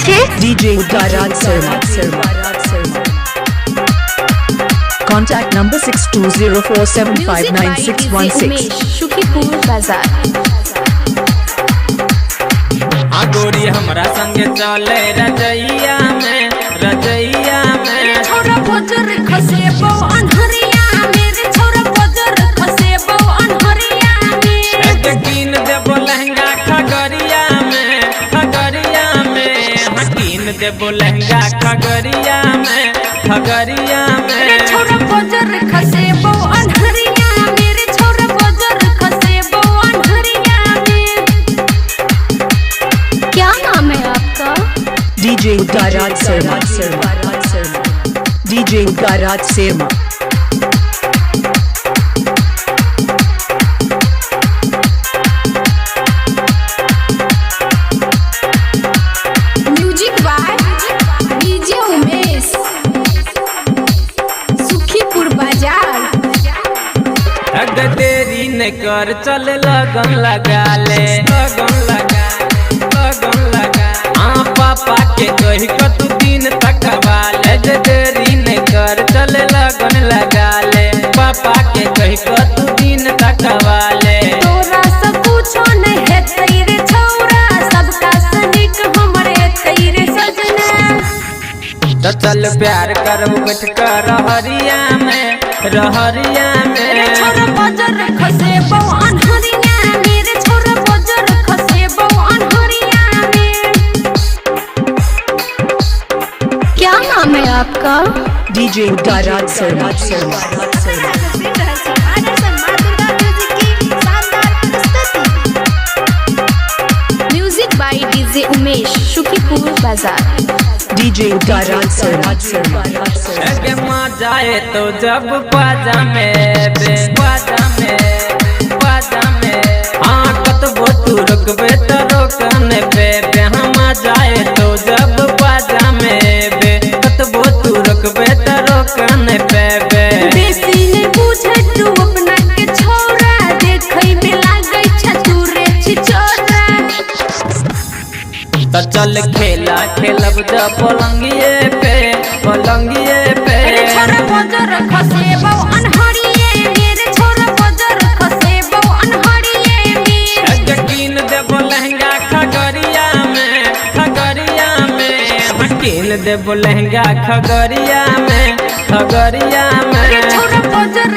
છે DJ Udaraj Sharma. Contact number 6204759616. Sukhipur बाजार। गोरी हमरा संगे चले रजैया में छोरा बजर खसेबो अनहरिया मेरे छोरा बजर खसेबो अनहरिया में एक कीन देबो लहंगा खगड़िया में कीन देबो लहंगा खगड़िया में मेरे छोरा बजर खसेबो अनहरिया मेरे छोरा बजर खसेबो अनहरिया में। क्या नाम है आपका? DJ Udaraj Sharma. DJ Udaraj Sharma. Music by DJ Umesh Sukhipur Bazar. अगर देरी न कर चल लगन लगा ले हाँ पापा के कही को तू दिन तकवा ले देरी न कर चल लगन लगा ले पापा के कही को तू दिन तकवा ले तोरा सब कुछो नहीं है तेरे छौरा सबका सनिक हमरे तेरे सजना। तो चल प्यार करब बैठ कर रहरिया में मेरे छोरा बजर खसेबो अनहरिया मेरे छोरा बजर खसेबो अनहरिया में। क्या नाम है आपका? DJ Udaraj Sharma. Music by DJ Umesh Sukhipur Bazar. DJ Udaraj Sharma. अगे माँ जाए तो जब बाजा में हाँ कतबो तू रुकबे तो रोकने पे हम जाए तो जब बाजा में कतबो तू रुकबे तो रोकने पे बेसी ने पूछे तू अपना के छोरा देखई में लागै छ तू रे छिछोरा। तो चल खेलब जब पलंगिए पे मेरे छोरा बजर खसेबो अनहरिए मेरे छोरा बजर खसेबो अनहरिए में। कीन देबो लहंगा खगड़िया में कीन देबो लहंगा खगड़िया में मेरे छोरा बजर